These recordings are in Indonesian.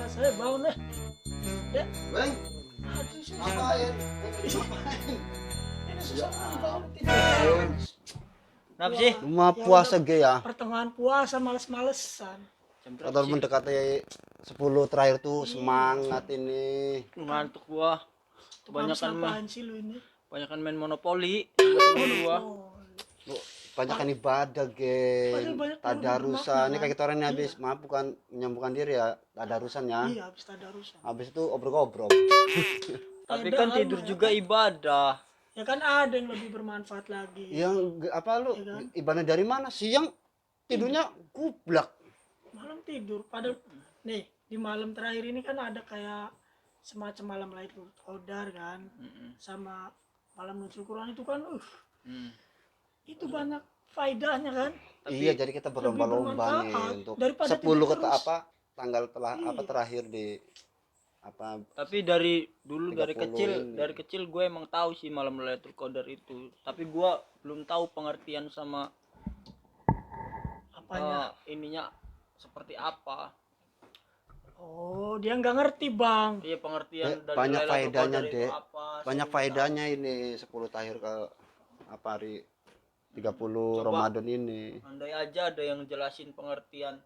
saya bangun deh. Dek, Bang, aduh susah. ngapain? Ini susah bangun Bang, Kenapa sih? cuma Ya puasa udah, ge ya. pertengahan puasa males-malesan. Jam berapa Atau sih? mendekati 10 terakhir tuh semangat ini. Ngantuk gua. Tuh habis Kebanyakan ngapain sih lu ini? Banyakan main monopoli sama temen gua. Oh, Lu banyak kan ibadah, Padahal geng. banyak Tadarusan. bermakna, Ini kan? kayak kita orang ini Iya. habis maaf bukan menyembuhkan diri ya. Tadarusan ya. iya habis tadarusan. Habis itu obrol-obrol. Tapi Ada kan hal tidur mah, juga ibadah. Ya kan ada yang lebih bermanfaat lagi. Apa lu Iya kan? ibadah dari mana? Siang tidurnya gublak. Malam tidur. Padahal nih di malam terakhir ini kan ada kayak semacam malam Lailatul Qadar kan, sama malam Nuzul Quran itu kan, Hmm. itu banyak faedahnya kan. Tapi Iya, jadi kita berlomba-lomba nih bermanfaat untuk daripada 10 tidur kata terus. apa tanggal telah apa Iya. terakhir di apa Tapi dari dulu 30 ini. dari kecil gue emang tahu sih malam Lailatul Qadar itu. Tapi gue belum tahu pengertian sama Apanya? ininya seperti apa. Oh, dia nggak ngerti bang. Iya pengertian Ya, dari banyak Lailatul faedahnya, Qadar itu Dek. apa. Banyak sehingga faedahnya ini 10 terakhir ke apa hari 30 Coba. Ramadan ini. andai aja ada yang jelasin pengertian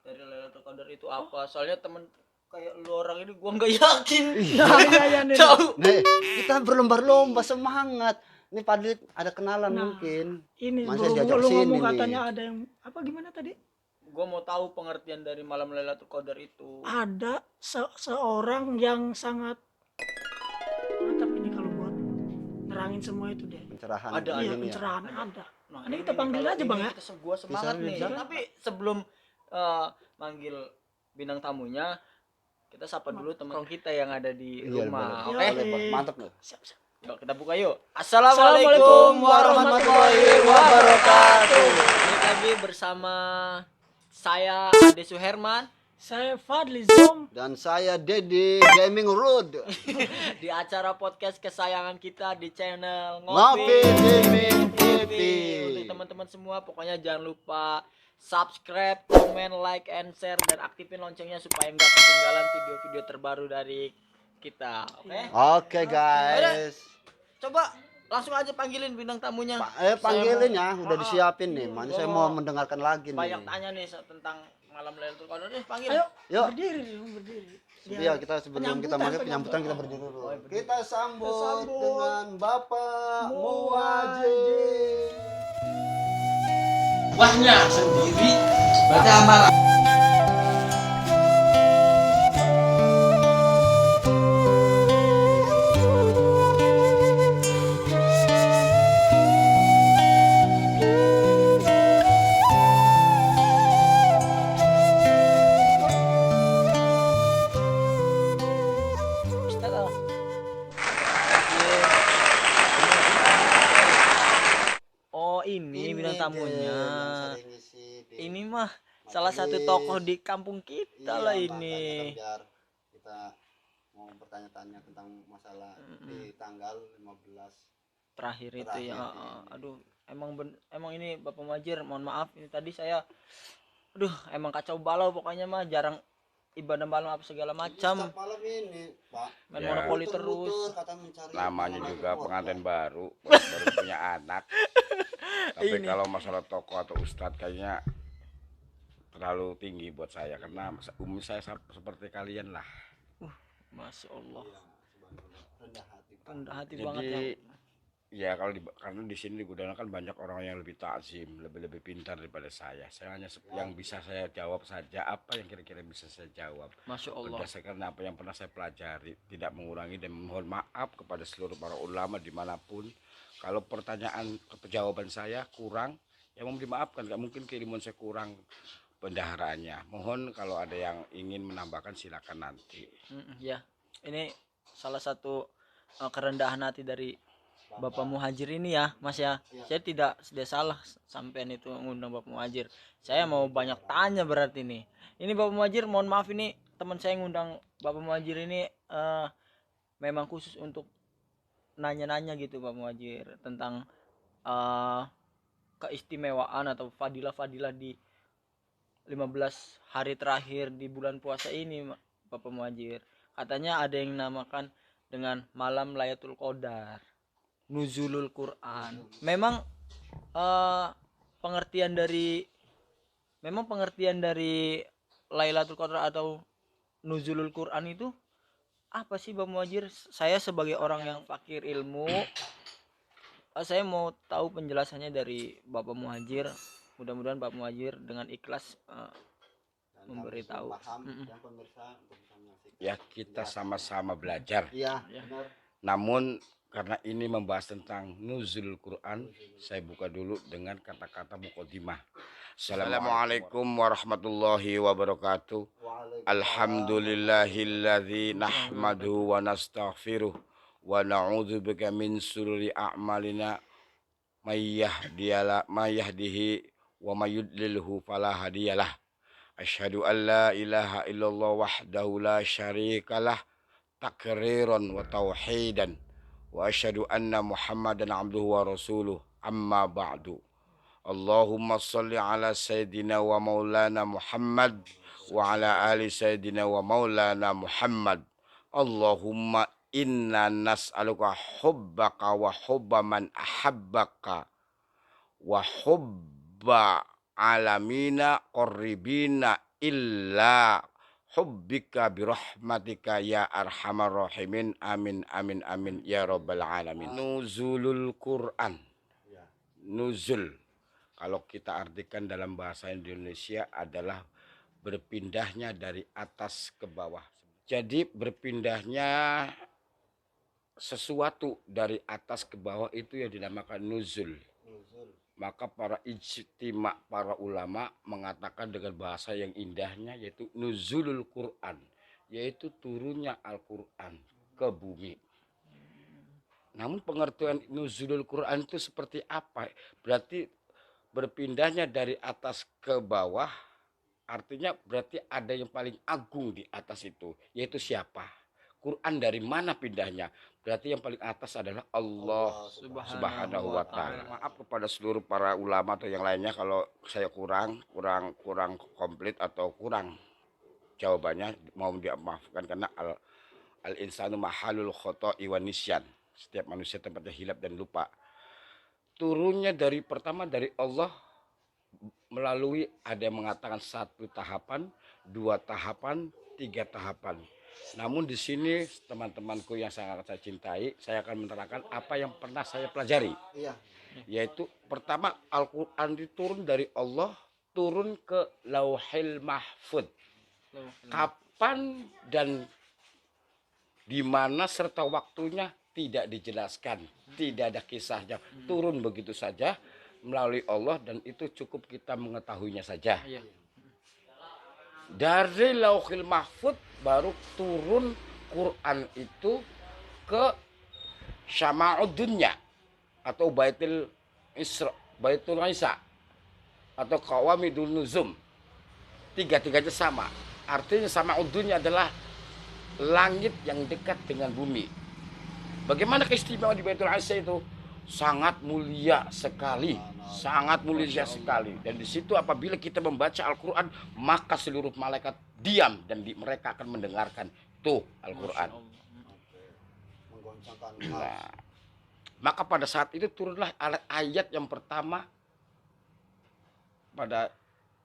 dari Lailatul Qadar itu apa. Soalnya temen kayak lu orang ini gua nggak yakin. Nah, iya nih. Tahu. Nih, kita berlomba-lomba semangat. Ini Padli ada kenalan Nah, mungkin. Ini Masa berhubung diajak lu sini ngomong nih. katanya ada yang apa gimana tadi? Gua mau tahu pengertian dari malam Lailatul Qadar itu. Ada seorang yang sangat mantap ini kalau buat nerangin semua itu deh. Pencerahan Ada, Iya, ini ya. pencerahan ada. Nah, Ini kita panggil kalau aja, ini Bang, ya. Gua semangat Bisa, nih. bisa. Tapi sebelum manggil bintang tamunya, kita sapa dulu teman kita yang ada di Iya, rumah. boleh. Oke? Boleh, Bang. Mantap loh. Siap, siap. Yuk kita buka yuk. Assalamualaikum Assalamualaikum warahmatullahi warahmatullahi wabarakatuh. Balik lagi bersama saya Ade Suherman Saya Fadli Zom. Dan saya Dedi Gaming Road. di acara podcast kesayangan kita di channel Ngopi Gaming TV. Untuk teman-teman semua pokoknya jangan lupa subscribe, komen, like, and share dan aktifin loncengnya supaya nggak ketinggalan video-video terbaru dari kita. Oke? Oke, guys. Coba langsung aja panggilin bintang tamunya. Panggilin Saya ya, mau- udah disiapin nih. Mana Gua saya mau mau mendengarkan lagi nih. banyak tanya nih tentang malam Lailatul Qadar nih, panggil. Ayo, Yuk. berdiri dong, berdiri. Iya, kita sebelum kita masuk penyambutan kita berdiri dulu. Kita sambut dengan Bapak Muwajir. Wahnya sendiri baca amal. Oh, ini bintang tamunya. yang sering ngisi di Ini mah salah satu tokoh di kampung kita Iya, lah makanya ini. kan biar kita mau bertanya-tanya tentang masalah di tanggal 15. Terakhir itu Terakhir ya. ini. Aduh, emang ini Bapak Majir, mohon maaf ini tadi saya emang kacau balau pokoknya mah jarang ibadah malam apa segala macam. Setiap malam ini, Pak. Main Ya. monopoli Muter-muter, terus. kata mencari Namanya malam juga keluarga. pengantin baru punya anak. Tapi Ini. kalau masalah tokoh atau ustadz kayaknya terlalu tinggi buat saya karena umur saya seperti kalian lah. Masya Allah. Rendah hati, Pak. Rendah hati Jadi banget ya. ya kalau karena di sini di Gudang kan banyak orang yang lebih takzim, lebih pintar daripada saya. Saya hanya yang bisa saya jawab saja apa yang kira-kira bisa saya jawab. Masya Allah. Berdasarkan apa yang pernah saya pelajari, tidak mengurangi dan mohon maaf kepada seluruh para ulama dimanapun. Kalau pertanyaan jawaban saya kurang, ya mohon dimaafkan. Gak mungkin keilmuan saya kurang pendaharaannya. Mohon kalau ada yang ingin menambahkan silakan nanti. Ya, ini salah satu kerendahan hati dari Bapak Muhajir ini ya, Mas ya. Saya tidak salah sampean itu ngundang Bapak Muhajir. Saya mau banyak tanya berarti nih. Ini Bapak Muhajir, mohon maaf ini teman saya ngundang Bapak Muhajir ini memang khusus untuk nanya-nanya gitu Bapak Muhajir tentang keistimewaan atau fadilah-fadilah di 15 hari terakhir di bulan puasa ini Bapak Muhajir. Katanya ada yang namakan dengan malam Lailatul Qadar, nuzulul Quran. Memang pengertian dari Lailatul Qadar atau nuzulul Quran itu apa sih Bapak Muhajir? Saya sebagai orang yang fakir ilmu, saya mau tahu penjelasannya dari Bapak Muhajir. Mudah-mudahan Bapak Muhajir dengan ikhlas memberitahu. Ya, kita sama-sama belajar. Iya, benar. Namun karena ini membahas tentang nuzul Quran, saya buka dulu dengan kata-kata muqaddimah. Assalamualaikum warahmatullahi wabarakatuh. Alhamdulillahilladzi nahmaduhu wa nastaghfiruh wa na'udzubika min sururi a'malina may yahdihi wa may yudlilhu fala hadiyalah. Asyhadu an la ilaha illallah wahdahu la syarikalah takriran wa tauhidan wa asyhadu anna Muhammadan abduhu wa rasuluh amma ba'du. Allahumma salli ala sayyidina wa maulana Muhammad wa ala ali sayyidina wa maulana Muhammad. Allahumma inna nas'aluka hubbaka wa hubba man ahabbaka wa hubba alamina qarribina illa hubbika birahmatika ya arhamar rahimin. Amin amin amin ya rabbal alamin. Nuzulul Quran, nuzul kalau kita artikan dalam bahasa Indonesia adalah berpindahnya dari atas ke bawah. Jadi berpindahnya sesuatu dari atas ke bawah itu yang dinamakan nuzul. Maka para ijtima, para ulama mengatakan dengan bahasa yang indahnya yaitu nuzulul Quran, yaitu turunnya Al-Quran ke bumi. Namun pengertian nuzulul Quran itu seperti apa? Berarti berpindahnya dari atas ke bawah, artinya berarti ada yang paling agung di atas itu, yaitu siapa? Quran dari mana pindahnya? Berarti yang paling atas adalah Allah Subhanahu wa ta'ala. Maaf kepada seluruh para ulama atau yang lainnya kalau saya kurang komplit atau kurang jawabannya, mau dimaafkan karena al insanu mahalul khoto'i wa nisyan. Setiap manusia tempatnya hilap dan lupa. Turunnya pertama dari Allah melalui ada yang mengatakan 1 tahapan, 2 tahapan, 3 tahapan. Namun di sini teman-temanku yang sangat saya cintai, saya akan menerangkan apa yang pernah saya pelajari. Iya. Yaitu pertama Al-Quran diturun dari Allah, turun ke Lauhil Mahfud. Kapan dan di mana serta waktunya tidak dijelaskan, tidak ada kisahnya, turun begitu saja melalui Allah dan itu cukup kita mengetahuinya saja. Dari Lauhil Mahfud baru turun Quran itu ke Syama'ud Dunya atau Baitul Isa atau Qawamidul Nuzum. Tiga-tiganya sama. Artinya Syama'ud Dunya adalah langit yang dekat dengan bumi. Bagaimana keistimewaan di Baitul Isa itu? Sangat mulia sekali, sangat mulia sekali. Dan di situ apabila kita membaca Al-Quran, maka seluruh malaikat diam dan mereka akan mendengarkan tuh Al-Quran. Nah, maka pada saat itu turunlah ayat yang pertama pada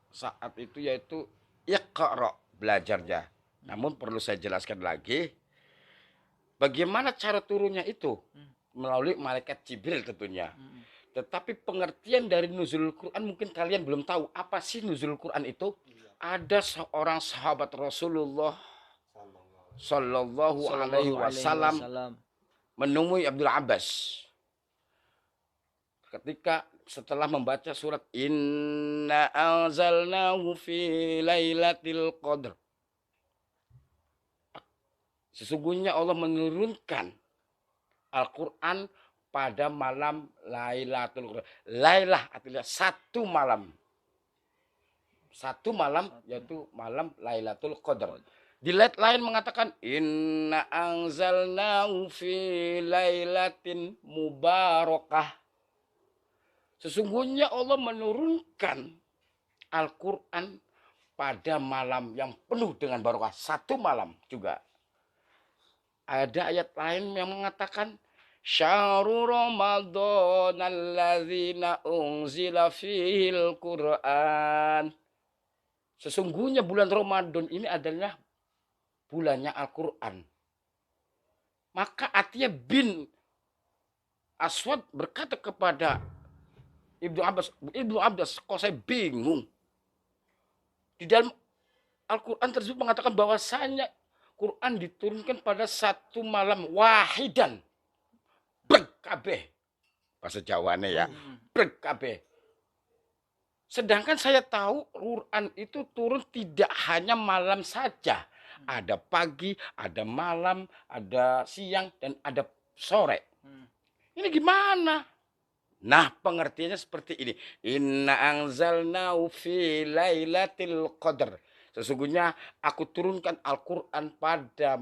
saat itu yaitu Iqra, belajarnya. Namun perlu saya jelaskan lagi, bagaimana cara turunnya itu? Melalui malaikat Jibril tentunya. Tetapi pengertian dari nuzulul Quran mungkin kalian belum tahu. Apa sih nuzulul Quran itu? Ada seorang sahabat Rasulullah Sallallahu Alaihi Wasallam menemui Abdul Abbas. Ketika setelah membaca surat Inna anzalnahu fi lailatul qadr. Sesungguhnya Allah menurunkan Al-Quran pada malam Lailatul Qadar. Lailah artinya 1 malam. 1 malam yaitu malam Lailatul Qadar. Di ayat lain mengatakan inna anzalnahu fi lailatin mubarakah. Sesungguhnya Allah menurunkan Al-Quran pada malam yang penuh dengan barokah. Satu malam juga. Ada ayat lain yang mengatakan Syahrul Ramadan alladzina unzila fihil Qur'an. Sesungguhnya bulan Ramadan ini adalah bulannya Al-Qur'an. Maka Atiyah bin Aswad berkata kepada Ibnu Abbas, kok saya bingung. Di dalam Al-Quran tersebut mengatakan bahwasanya Quran diturunkan pada satu malam wahidan. Berkabeh. Bahasa Jawane ya. Berkabeh. Sedangkan saya tahu Quran itu turun tidak hanya malam saja. Ada pagi, ada malam, ada siang, dan ada sore. Ini gimana? Nah, pengertiannya seperti ini. Inna anzalnahu fi lailatul qadar. Sesungguhnya aku turunkan Al-Qur'an pada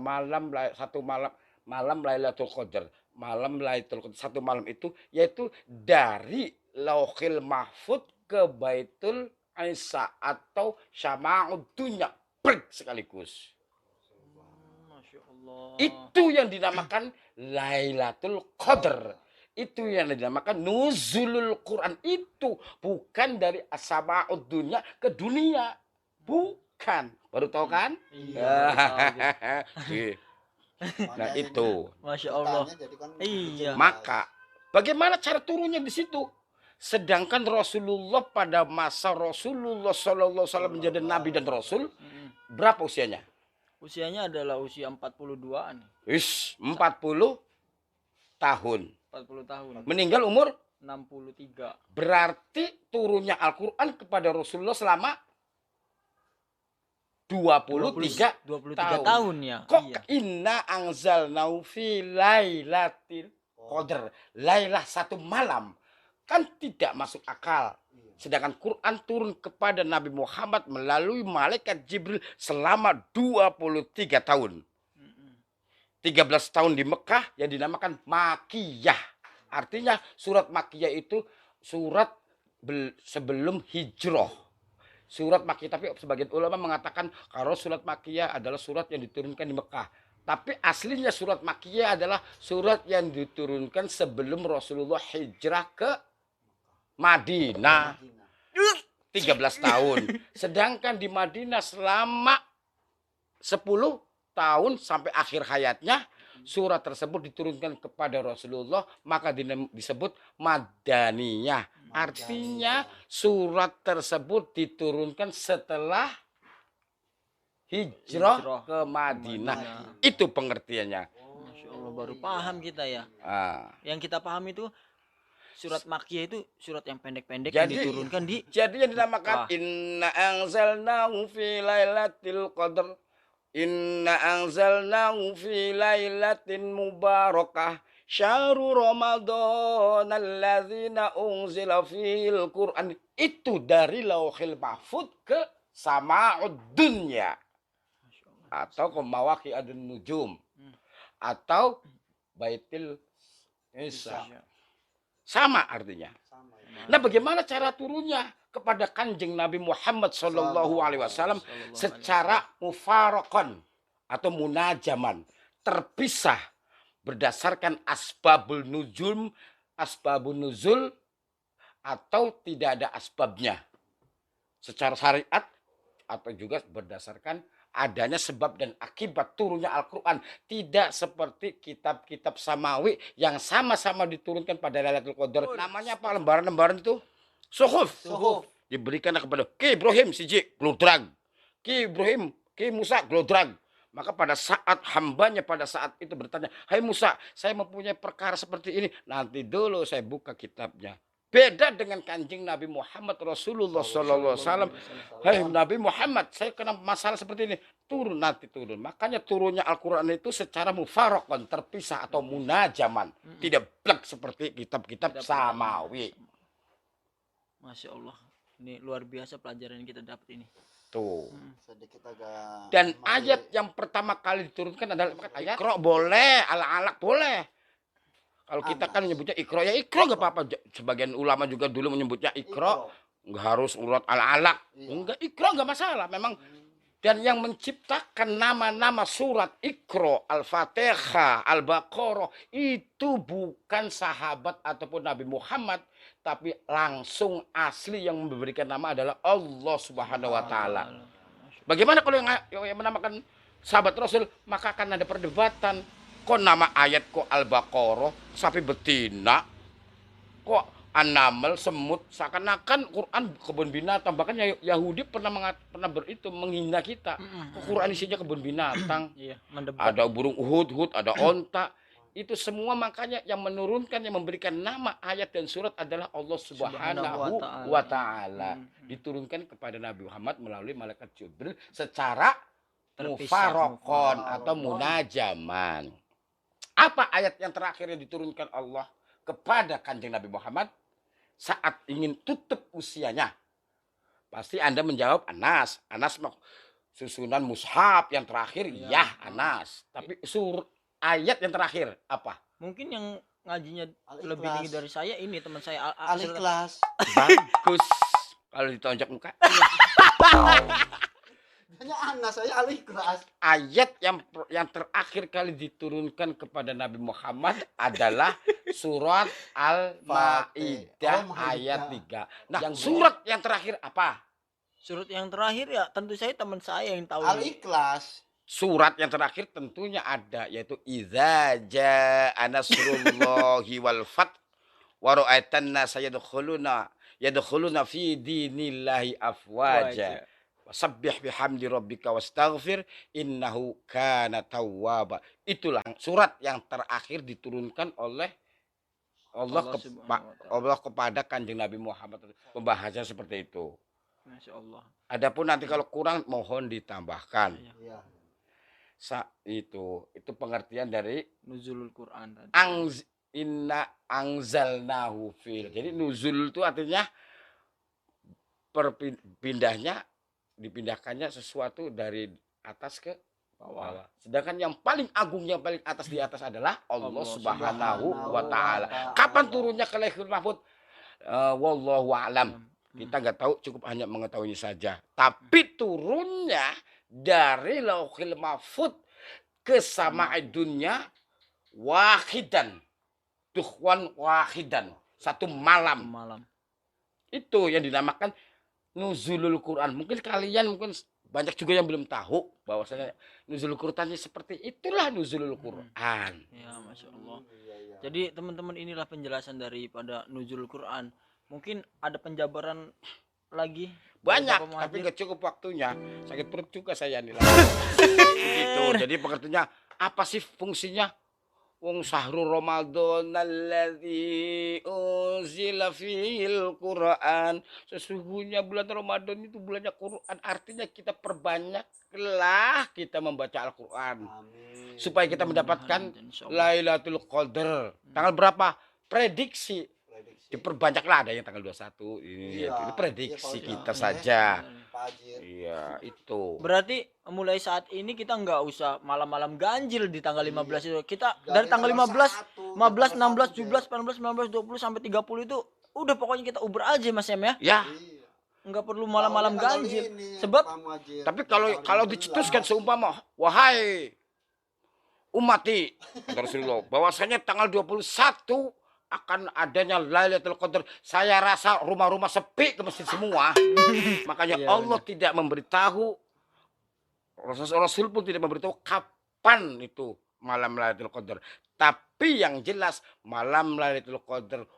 satu malam Lailatul Qadar. Malam Lailatul Qadar, satu malam itu yaitu dari Lauhil Mahfuz ke Baitul Isa atau Syama'ud Dunya sekaligus. Masya Allah. Itu yang dinamakan Lailatul Qadar. Itu yang dinamakan nuzulul Quran. Itu bukan dari As-Sama'ud Dunya ke dunia. Bukan. Baru tahu kan? Iya. Nah itu. Masya Allah. Jadi kan Iya. Maka bagaimana cara turunnya di situ? Sedangkan Rasulullah pada masa Rasulullah SAW menjadi Nabi dan Rasul, berapa usianya? Usianya adalah usia 42-an. 40 tahun. 40 tahun. Meninggal umur 63. berarti turunnya Al-Quran kepada Rasulullah selama 23 tahun ya. Kok Iya. inna anzalnahu fi lailatul qadar. Lailah satu malam. Kan tidak masuk akal. Sedangkan Quran turun kepada Nabi Muhammad melalui malaikat Jibril selama 23 tahun. 13 tahun di Mekah yang dinamakan Makiyah. Artinya surat Makiyah itu surat sebelum hijrah. Surat Makiyah, tapi sebagian ulama mengatakan kalau surat Makiyah adalah surat yang diturunkan di Mekah. Tapi aslinya surat Makiyah adalah surat yang diturunkan sebelum Rasulullah hijrah ke Madinah. 13 tahun. Sedangkan di Madinah selama 10 tahun sampai akhir hayatnya, surat tersebut diturunkan kepada Rasulullah, maka disebut Madaniyah. Artinya surat tersebut diturunkan setelah hijrah ke Madinah. Itu pengertiannya. Masya Allah, baru paham kita ya. Ah. Yang kita paham itu surat Makkiyah itu surat yang pendek-pendek yang diturunkan di Jadi yang dinamakan Inna anzalnahu fi lailatul qadar. Inna anzalnahu fi lailatin mubarakah. Syahrul Ramadan alladzina unzila fil Qur'an. Itu dari Lauhil Mahfuz ke Sama'ud Dunya. Atau ke Mawaqi'adun Nujum. Atau Baitul Isa. Sama artinya. Nah, bagaimana cara turunnya kepada Kanjeng Nabi Muhammad Shallallahu Alaihi Wasallam secara mufaraqan atau munajaman, terpisah berdasarkan asbabun nuzul atau tidak ada asbabnya secara syariat atau juga berdasarkan adanya sebab dan akibat turunnya Al-Quran. Tidak seperti kitab-kitab samawi yang sama-sama diturunkan pada Lailatul Qadar. Namanya apa lembaran-lembaran itu? Suhuf. Diberikan kepada Ki Ibrahim siji glodrag, Ki Ibrahim, Ki Musa glodrag. Maka pada saat hambanya pada saat itu bertanya, hai Musa, saya mempunyai perkara seperti ini. Nanti dulu saya buka kitabnya. Beda dengan Kanjeng Nabi Muhammad Rasulullah Sallallahu Alaihi Wasallam. Hai Nabi Muhammad, saya kena masalah seperti ini. Turun nanti turun. Makanya turunnya Al-Quran itu secara mufaraqan, terpisah atau munajaman. Tidak plek seperti kitab-kitab samawi. Masya Allah. Ini luar biasa pelajaran yang kita dapat ini. Tuh. sedikit agak Dan ayat yang pertama kali diturunkan adalah ayat Iqra boleh, ala-alak boleh. Kalau kita kan menyebutnya Iqra, ya Iqra gak apa-apa. Sebagian ulama juga dulu menyebutnya Iqra Nggak harus surat Al-Alaq. Iya. Enggak, Iqra nggak masalah. Memang dan yang menciptakan nama-nama surat Iqra, Al-Fatihah, Al-Baqarah itu bukan sahabat ataupun Nabi Muhammad, tapi langsung asli yang memberikan nama adalah Allah Subhanahu wa taala. Bagaimana kalau yang menamakan sahabat Rasul, maka akan ada perdebatan. Kok nama ayat kok Al-Baqarah, sapi betina, kok An-Naml, semut, seakan-akan Quran kebun binatang. Bahkan Yahudi pernah menghina kita. Kok Quran isinya kebun binatang? Iya, mendebat. Ada burung hud-hud, ada onta. Itu semua makanya yang menurunkan, yang memberikan nama ayat dan surat adalah Allah Subhanahu wa taala. Diturunkan kepada Nabi Muhammad melalui malaikat Jibril secara mufarokon atau munajaman. Apa ayat yang terakhir yang diturunkan Allah kepada Kanjeng Nabi Muhammad saat ingin tutup usianya? Pasti Anda menjawab Anas. Anas susunan mushaf yang terakhir ya Anas. Tapi ayat yang terakhir apa? Mungkin yang ngajinya lebih tinggi dari saya ini teman saya Al-Ikhlas. Bagus. Kalau ditonjok muka. Hanya Anas, saya Al-Ikhlas. Ayat yang terakhir kali diturunkan kepada Nabi Muhammad adalah surat Al-Maidah ayat 3. Nah, yang surat yang terakhir apa? Surat yang terakhir ya tentu saya teman saya yang tahu. Al-Ikhlas. Surat yang terakhir tentunya ada, yaitu idza jaa nasrullahi wal fath wa ra'aitan nasa yadkhuluna fi dinillahi afwaja. Wasabbih bihamdi rabbika wastaghfir innahu kana tawwaba. Itulah surat yang terakhir diturunkan oleh Allah kepada Kanjeng Nabi Muhammad. Pembahasan seperti itu. Masya Allah. Adapun nanti kalau kurang mohon ditambahkan. Iya. Itu pengertian dari Nuzulul Quran tadi. Inna angzalnahu fil. Jadi nuzul itu artinya dipindahkannya sesuatu dari atas ke bawah. Sedangkan yang paling agung, yang paling atas di atas adalah Allah Subhanahu wa taala. Kapan turunnya ke Lauhul Mahfuz? Wallahu a'lam. Kita nggak tahu, cukup hanya mengetahuinya saja. Tapi turunnya dari Lauhul Mahfuz ke sama'id dunya wahidan. Tuhwan wahidan. Satu malam. Itu yang dinamakan nuzulul Quran. Mungkin kalian banyak juga yang belum tahu bahwasanya nuzulul Qurannya seperti itulah nuzulul Quran. Ya, Masya Allah. Jadi teman-teman, inilah penjelasan daripada nuzulul Quran. Mungkin ada penjabaran lagi banyak, tapi nggak cukup waktunya. Sakit perut juga saya nih. Begitu. Jadi pengertiannya apa sih fungsinya? Wong sahrul Ramadan alladzi unzila fil Quran. Sesungguhnya bulan Ramadan itu bulannya Quran. Artinya kita perbanyaklah kita membaca Al-Quran. Supaya kita mendapatkan Lailatul Qadar. Tanggal berapa? Prediksi. Diperbanyaklah, ada yang tanggal 21. Ini prediksi kita saja. Iya, itu. Berarti mulai saat ini kita nggak usah malam-malam ganjil di tanggal 15 itu. Kita dari tanggal 15, 16, 17, 18, 19, 20 sampai 30 itu udah pokoknya kita uber aja Mas Em ya. Ya. Nggak perlu malam-malam ganjil. Sebab tapi kalau dicetuskan seumpama, wahai umati Rasulullah, bahwasanya tanggal 21 akan adanya Lailatul Qadar, saya rasa rumah-rumah sepi ke masjid semua. Makanya Allah tidak memberitahu, Rasul pun tidak memberitahu kapan itu malam Lailatul Qadar. Tapi yang jelas malam Lailatul Qadar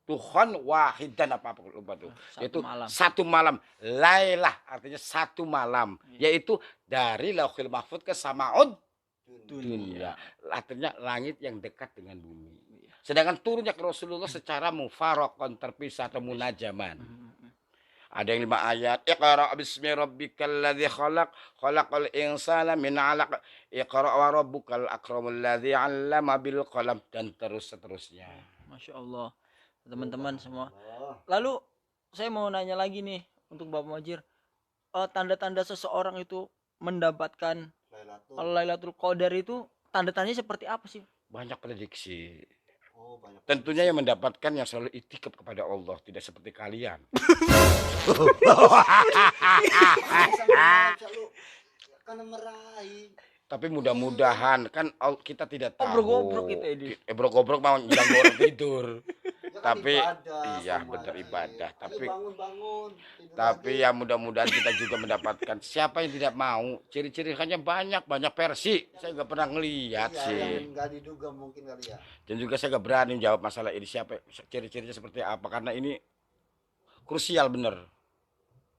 Tuhan wahidan apa lupa tuh. Yaitu satu malam. Lailah artinya satu malam, yaitu dari Lauhul Mahfuz ke Sama'ud dunia. Artinya langit yang dekat dengan bumi. Sedangkan turunnya ke Rasulullah secara mufaraqan, terpisah atau munajaman. Ada yang 5 ayat. Iqra bismi rabbikal ladzi khalaq, khalaqal insana min 'alaq, iqra wa rabbukal akramul ladzi 'allama bil qalam, dan seterusnya. Masya Allah. Teman-teman semua. Lalu saya mau nanya lagi nih untuk Bapak Muhajir. Tanda-tanda seseorang itu mendapatkan Lailatul Qadar itu tanda-tandanya seperti apa sih? Banyak prediksi. Oh, banyak. Tentunya yang mendapatkan yang selalu itikaf kepada Allah, tidak seperti kalian. Selalu karena meraih. Tapi mudah-mudahan kan kita tidak tahu. Obrok-obrok itu, Edi. Obrok-obrok mau ganggu orang tidur. Ya kan Tapi ibadah iya sama benar aja. ibadah. Ayo Tapi bangun. Tidur tapi lagi. ya mudah-mudahan kita juga mendapatkan. Siapa yang tidak mau? Ciri-ciri hanya banyak versi. Saya nggak pernah ngelihat Iya, sih. yang nggak diduga mungkin kali ya. Dan juga saya nggak berani jawab masalah ini siapa ciri-cirinya seperti apa karena ini krusial bener.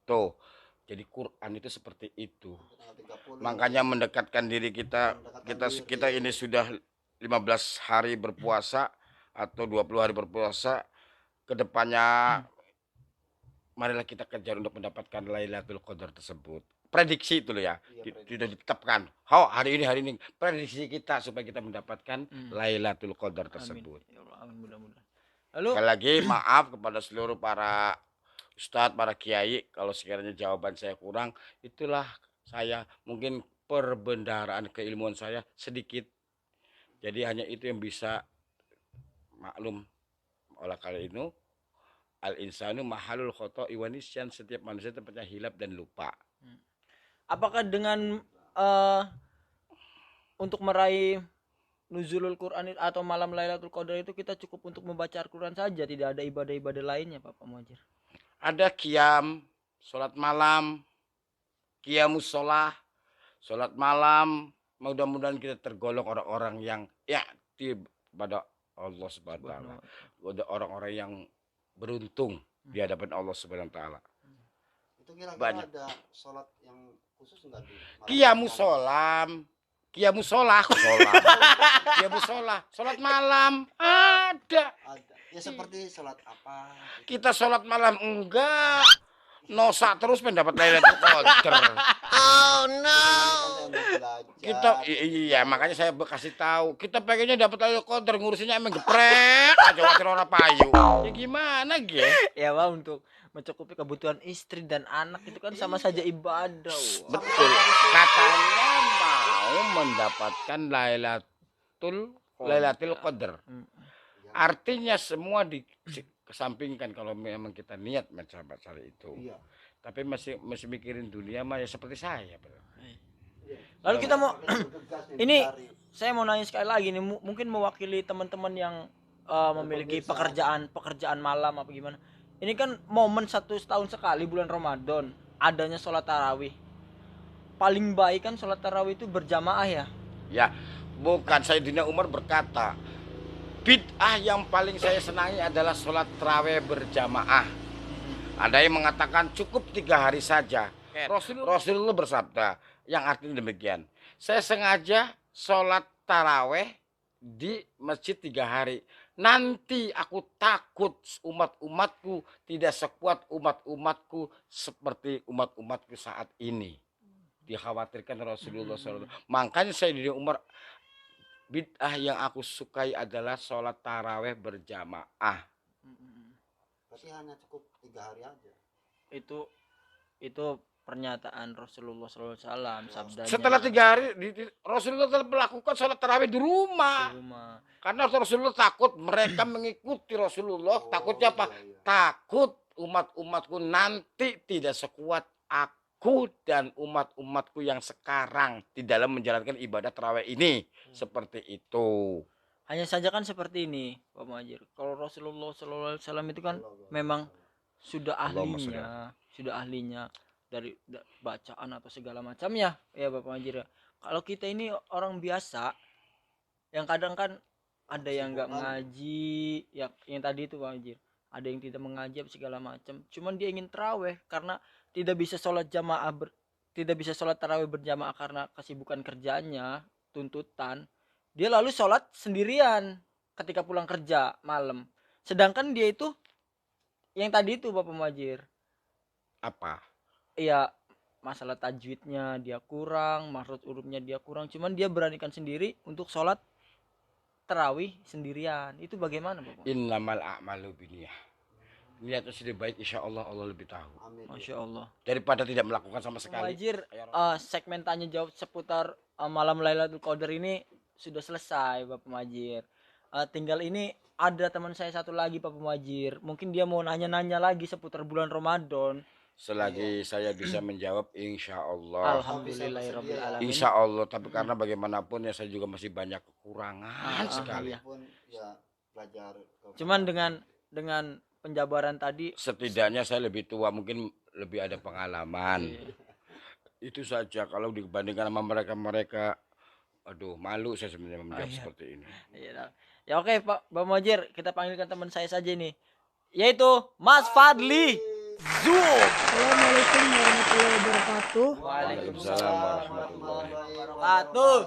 Tuh. Jadi Quran itu seperti itu. Tanggal 30 Makanya mendekatkan diri kita kita ini sudah 15 hari berpuasa atau 20 hari berpuasa, kedepannya marilah kita kejar untuk mendapatkan Lailatul Qadar tersebut. Prediksi itu loh ya, tidak ditetapkan. Hari ini prediksi kita supaya kita mendapatkan Lailatul Qadar tersebut. Amin. Ya Allah, amin, mudah-mudahan. Lalu Sekali lagi maaf kepada seluruh para ustadz, para kiai kalau sekiranya jawaban saya kurang, itulah saya mungkin perbendaharaan keilmuan saya sedikit. Jadi hanya itu yang bisa maklum. Oleh karena itu al insanu mahalul khoto'i wa nisyan, setiap manusia tempatnya hilap dan lupa. apakah dengan untuk meraih nuzulul Quran atau malam Lailatul Qadar itu kita cukup untuk membaca Al-Quran saja, tidak ada ibadah-ibadah lainnya, Pak Muhajir? Ada qiyam, sholat malam, qiyamus sholah, sholat malam. Mudah-mudahan kita tergolong orang-orang yang ya'ti pada Allah Subhanahu wa taala. Ada orang-orang yang beruntung di hadapan Allah Subhanahu wa taala. itu kira-kira Banyak. ada sholat yang khusus enggak di Qiyamus sholam, qiyamus sholah, qiyamus sholah, sholat malam ada. ada ya seperti sholat apa gitu. Kita sholat malam enggak, nosa terus pendapat Lailatul Qadar. Oh no Kita iya makanya saya kasih tahu, kita pengennya dapat Lailatul Qadar, ngurusinnya emang geprek aja watir ora payu. Ya gimana ge? Ya Pak, untuk mencukupi kebutuhan istri dan anak itu kan sama saja ibadah. Wah. Betul. Katanya mau mendapatkan Lailatul Qadar. Artinya semua dikesampingkan kalau memang kita niat mencari itu. Iya. Tapi masih mikirin dunia mah ya seperti saya. Lalu kita mau Bergegas nih, ini mencari. saya mau nanya sekali lagi nih, mungkin mewakili teman-teman yang memiliki pekerjaan malam apa gimana. Ini kan momen 1 tahun sekali bulan Ramadan adanya sholat tarawih. Paling baik kan sholat tarawih itu berjamaah ya. Ya, bukan, Sayyidina Umar berkata, bid'ah yang paling saya senangi adalah sholat tarawih berjamaah. Ada yang mengatakan cukup 3 hari saja. Rasulullah bersabda yang artinya demikian. Saya sengaja sholat tarawih di masjid 3 hari. Nanti aku takut umat-umatku tidak sekuat umat-umatku seperti umat-umatku saat ini. Dikhawatirkan Rasulullah SAW. Makanya Sayyidina Umar, bid'ah yang aku sukai adalah sholat tarawih berjamaah. Berarti hanya cukup 3 hari aja. Itu pernyataan Rasulullah SAW, sabdanya. Setelah 3 hari Rasulullah telah melakukan sholat tarawih di rumah. Karena Rasulullah takut mereka mengikuti Rasulullah. Takutnya apa? Iya. Takut umat-umatku nanti tidak sekuat aku dan umat-umatku yang sekarang di dalam menjalankan ibadah tarawih ini. Seperti itu. Hanya saja kan seperti ini, Pak Muhajir. Kalau Rasulullah SAW itu kan memang sudah ahlinya dari bacaan atau segala macamnya, ya Bapak Muhajir. Kalau kita ini orang biasa, yang kadang kan ada yang nggak mengaji, yang tadi itu Pak Muhajir. Ada yang tidak mengaji segala macam. Cuman dia ingin taraweh karena tidak bisa sholat taraweh berjamaah karena kesibukan kerjanya, tuntutan. Dia lalu sholat sendirian ketika pulang kerja malam. Sedangkan dia itu yang tadi itu Bapak Muhajir. Apa? Iya, masalah tajwidnya dia kurang, makhraj hurufnya dia kurang. Cuman dia beranikan sendiri untuk sholat tarawih sendirian. Itu bagaimana Bapak? Innamal a'malu binniyah. Niatnya sudah baik, insya Allah Allah lebih tahu. Amin. Masya Allah. Daripada tidak melakukan sama sekali. Muhajir, segmen tanya jawab seputar malam Lailatul Qadar ini sudah selesai Bapak Muhajir. tinggal ini ada teman saya satu lagi Pak Muhajir. Mungkin dia mau nanya-nanya lagi seputar bulan Ramadan. Selagi saya bisa menjawab, insya Allah. Alhamdulillahirabbil alamin. Insya Allah. Tapi karena bagaimanapun ya saya juga masih banyak kekurangan sekali. Pun ya belajar. Cuman dengan penjabaran tadi Setidaknya saya lebih tua, mungkin lebih ada pengalaman. Itu saja. Kalau dibandingkan sama mereka, aduh malu saya sebenarnya menjawab seperti ini. ya oke Pak Muhajir, kita panggilkan teman saya saja nih, yaitu Mas Fadli Zoom. Assalamualaikum warahmatullahi wabarakatuh. Waalaikumsalam warahmatullahi Wabarakatuh.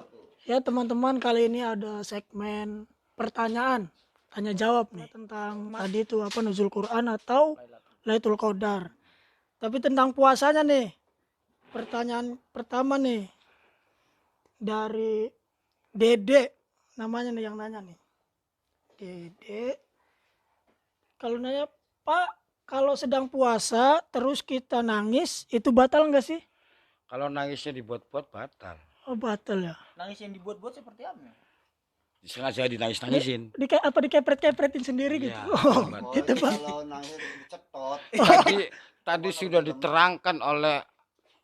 Ya teman-teman, kali ini ada segmen pertanyaan tanya jawab nih tentang tadi itu apa nuzul Quran atau Lailatul Qadar. Tapi tentang puasanya nih. Pertanyaan pertama nih dari Dede, namanya nih yang nanya nih. Dede, kalau nanya Pak, kalau sedang puasa terus kita nangis itu batal nggak sih? Kalau nangisnya dibuat-buat batal. Oh batal ya. Nangis yang dibuat-buat seperti apa? Sengaja dinangis-nangisin. Dikepret-kepretin sendiri gitu. Iya, Oh, betul. itu Pak. Kalau nangis dicetot. Tadi sudah diterangkan oleh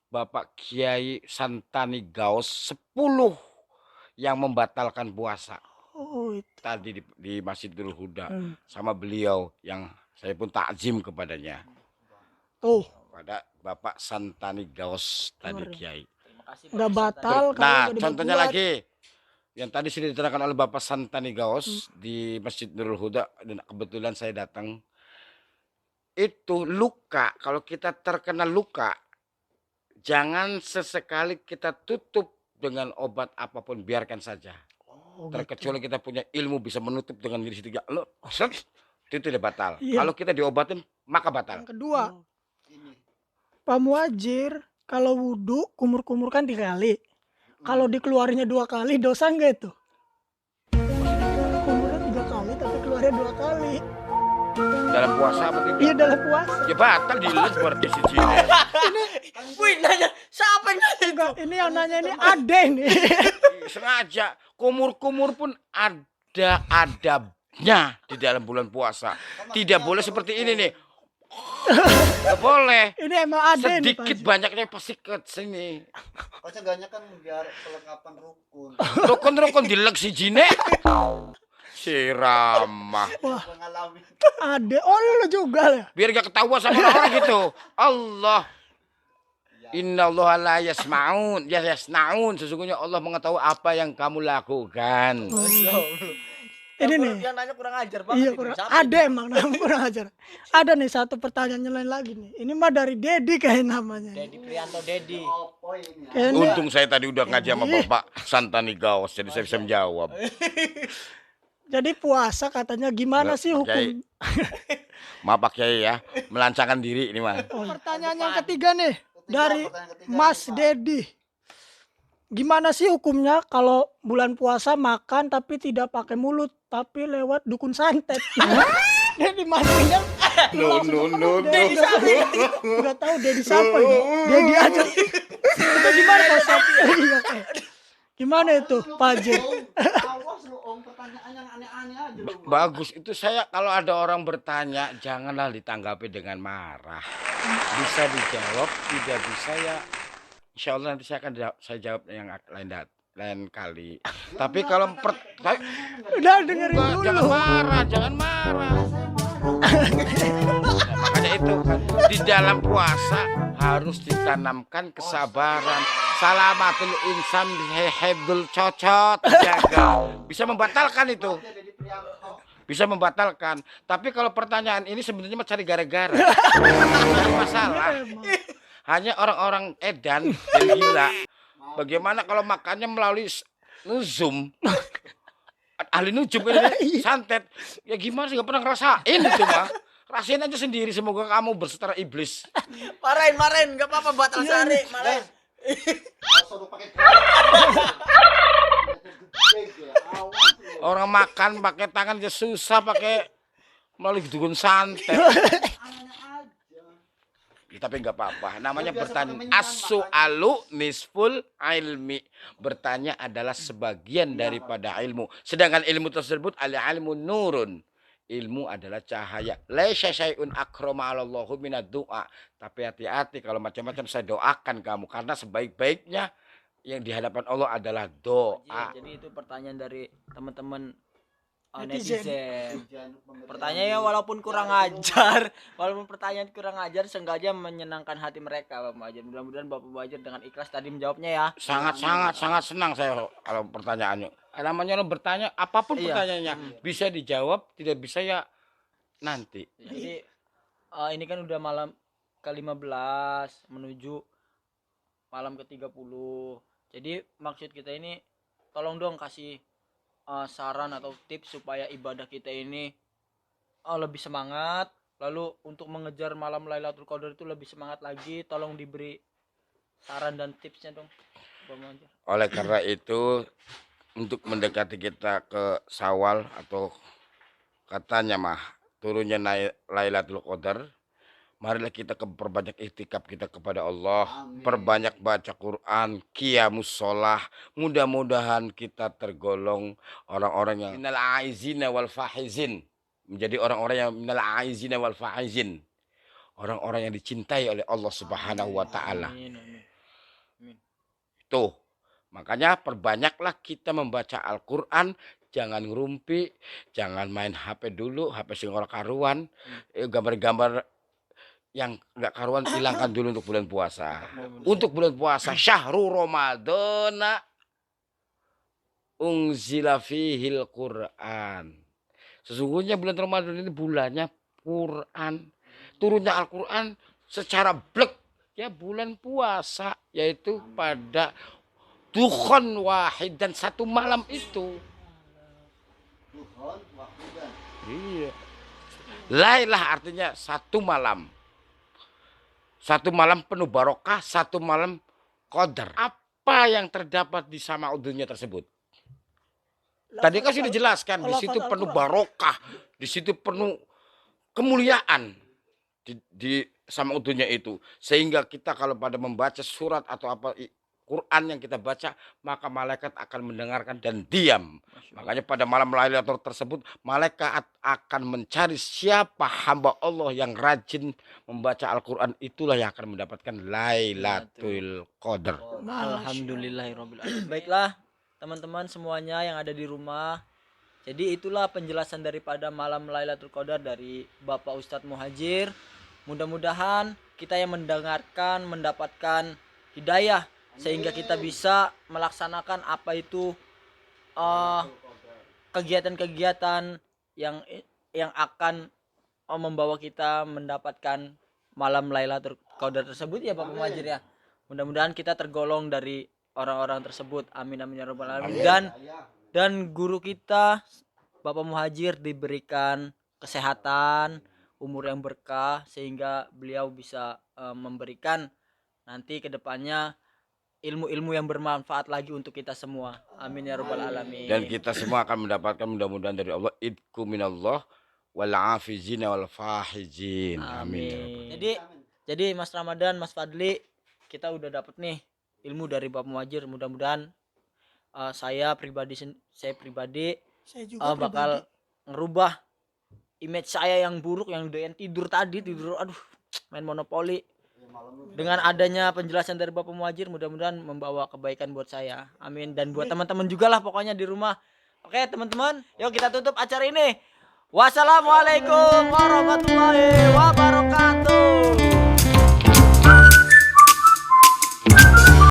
Bapak Kiai Santani Gaus 10 yang membatalkan puasa. Oh itu. Tadi di Masjidul Huda Hmm. sama beliau yang saya pun takzim kepadanya. Tuh, Pada Bapak Santani Gaus tadi Kemarin. Kiai. Terima kasih Pak nggak Ustaz. batal kalau Nah, nggak contohnya dibuat. lagi yang tadi sudah diterangkan oleh Bapak Santani Gaus di Masjid Nurul Huda, dan kebetulan saya datang. Itu luka, kalau kita terkena luka, jangan sesekali kita tutup dengan obat apapun, biarkan saja. Oh, Terkecuali kita punya ilmu bisa menutup dengan diri sendiri. Itu tidak batal. Iya. Kalau kita diobatin maka batal. Yang kedua, Ini. Pak Muhajir kalau wudhu kumur-kumur kan 3 kali. Kalau dikeluarinya 2 kali dosa nggak itu? Kumurnya 3 kali tapi keluarnya 2 kali. Dalam puasa apa tidak? Iya dalam puasa. Ya batal diles seperti si Cina. Wih, nanya siapa yang nanya itu? Enggak, ini yang nanya ini Ade nih. Sengaja kumur-kumur pun ada adabnya di dalam bulan puasa. Tidak boleh seperti ini nih. Tidak boleh. Ini emang Ade nih Pak Sedikit Haji. banyaknya pasti ke sini. Seenggaknya kan biar kelengkapan rukun. Rukun-rukun dilek si Jine. Si Ramah. Pengalaman. Ade, oh lu juga ya. Biar gak ketahuan sama orang gitu. Allah. Inna Allah la yasma'un. Ya yasna'un. Sesungguhnya Allah mengetahui apa yang kamu lakukan. Ini nih. Yang nanya kurang ajar banget. Iya ini. kurang. Siapa Ada emang namanya kurang ajar. Ada nih satu pertanyaan lain lagi nih. Ini mah dari Dedi kayak namanya. Dedi Prianto Dedi. Apa ini? Kayak ini. Untung saya tadi udah ngaji sama Bapak Santani Gaus. Jadi saya bisa menjawab. Jadi puasa katanya gimana sih Kiai. hukum? Maaf Pak Kiai ya. Melancarkan diri ini mah. Oh, pertanyaan yang ketiga nih dari Mas Dedi. Gimana sih hukumnya kalau bulan puasa makan tapi tidak pakai mulut tapi lewat dukun santet? Dedi maksudnya Dedi siapa? Enggak tahu Dedi siapa ini. Dedi aja. Itu gimana Pak Ustaz? Iya, oke. Gimana itu Pak Haji? Awas lu om, pertanyaan yang aneh-aneh aja lu. Bagus itu. Saya kalau ada orang bertanya janganlah ditanggapi dengan marah. Bisa dijawab, tidak bisa ya insya Allah nanti saya akan saya jawab yang lain kali. Tapi kalau Udah dengerin dulu. jangan marah, jangan marah. Nah, makanya itu kan di dalam puasa harus ditanamkan kesabaran. Salamatul insan hibdul cocot, jaga. Bisa membatalkan itu. Bisa membatalkan. Tapi kalau pertanyaan ini sebenarnya cari gara-gara. Bukan masalah. Hanya orang-orang edan dan gila. Bagaimana kalau makannya melalui nuzum? Ahli nujum ini santet. Ya gimana sih, gak pernah ngerasain itu mah. Rasain aja sendiri, semoga kamu bersetara iblis. Marahin, enggak apa-apa batal sehari, marahin. Suruh pakai Orang makan pakai tangan aja susah, pakai melalui dukun santet. Tapi nggak apa-apa. Namanya Biasa bertanya. pada menyan, As-su'alu nisful ilmi. Bertanya adalah sebagian daripada ilmu. Sedangkan ilmu tersebut al-ilmu nurun. Ilmu adalah cahaya. Laisa syai'un akrama 'alallahu minad du'a. Tapi hati-hati kalau macam-macam saya doakan kamu karena sebaik-baiknya yang di hadapan Allah adalah doa. Jadi itu pertanyaan dari teman-teman Netizen. netizen. Pertanyaannya walaupun kurang ajar, walaupun pertanyaan kurang ajar, seenggaknya menyenangkan hati mereka, Bapak Muhajir. Mudah-mudahan Bapak Muhajir dengan ikhlas tadi menjawabnya ya. Sangat senang saya kalau pertanyaannya. Namanya orang bertanya apapun Iya. pertanyaannya bisa dijawab, tidak bisa ya nanti. Jadi ini kan udah malam ke-15 menuju malam ke-30. Jadi maksud kita ini tolong dong kasih saran atau tips supaya ibadah kita ini lebih semangat. Lalu untuk mengejar malam Lailatul Qadar itu lebih semangat lagi. Tolong diberi saran dan tipsnya dong, Bapak Muhajir. Oleh karena itu untuk mendekati kita ke Syawal atau katanya mah turunnya Lailatul Qadar, marilah kita perbanyak iktikaf kita kepada Allah, perbanyak baca Quran, qiyamus sholah. Mudah-mudahan kita tergolong orang-orang yang minal aizina wal faizin, menjadi orang-orang yang minal aizina wal faizin, orang-orang yang dicintai oleh Allah Subhanahu wa taala. Amin, amin. Amin. Tuh, makanya perbanyaklah kita membaca Al-Qur'an. Jangan ngerumpi, jangan main HP dulu, HP sing ora karuan, gambar-gambar yang nggak karuan hilangkan dulu untuk bulan puasa. Untuk bulan puasa syahrul Ramadana unzila fihil Quran. Sesungguhnya bulan Ramadan ini bulannya Quran. Turunnya Al-Quran secara blek ya bulan puasa, yaitu pada dukhon wahid dan satu malam itu. Tuhan wahidan. Iya. Lailah artinya satu malam. Satu malam penuh barokah, satu malam qadar. Apa yang terdapat di Sama'ud-dunya tersebut? Tadi kan sudah dijelaskan, di situ penuh barokah, di situ penuh kemuliaan di Sama'ud-dunya itu. Sehingga kita kalau pada membaca surat atau apa Quran yang kita baca, maka malaikat akan mendengarkan dan diam. Makanya pada malam Lailatul tersebut, malaikat akan mencari siapa hamba Allah yang rajin membaca Al-Quran, itulah yang akan mendapatkan Lailatul Qadar. Alhamdulillahirabbil alamin. Baiklah, teman-teman semuanya yang ada di rumah. Jadi itulah penjelasan daripada malam Lailatul Qadar dari Bapak Ustadz Muhajir. Mudah-mudahan kita yang mendengarkan mendapatkan hidayah sehingga kita bisa melaksanakan apa itu kegiatan-kegiatan yang akan membawa kita mendapatkan malam Lailatul Qadar tersebut ya Bapak Muhajir ya. Mudah-mudahan kita tergolong dari orang-orang tersebut. Amin amin ya rabbal alamin. Dan guru kita Bapak Muhajir diberikan kesehatan, umur yang berkah sehingga beliau bisa memberikan nanti ke depannya ilmu-ilmu yang bermanfaat lagi untuk kita semua. Amin ya rabbal alamin. Dan kita semua akan mendapatkan mudah-mudahan dari Allah idku minallah wal afizina wal fahizin. Amin. Jadi Mas Ramadan, Mas Fadli, kita udah dapet nih ilmu dari Bapak Muhajir. Mudah-mudahan saya pribadi Saya juga bakal ngerubah image saya yang buruk, yang doyan tidur aduh main monopoli. Dengan adanya penjelasan dari Bapak Muhajir, mudah-mudahan membawa kebaikan buat saya. Amin. Dan buat teman-teman juga lah pokoknya di rumah. Oke teman-teman, yuk kita tutup acara ini. Wassalamualaikum warahmatullahi wabarakatuh.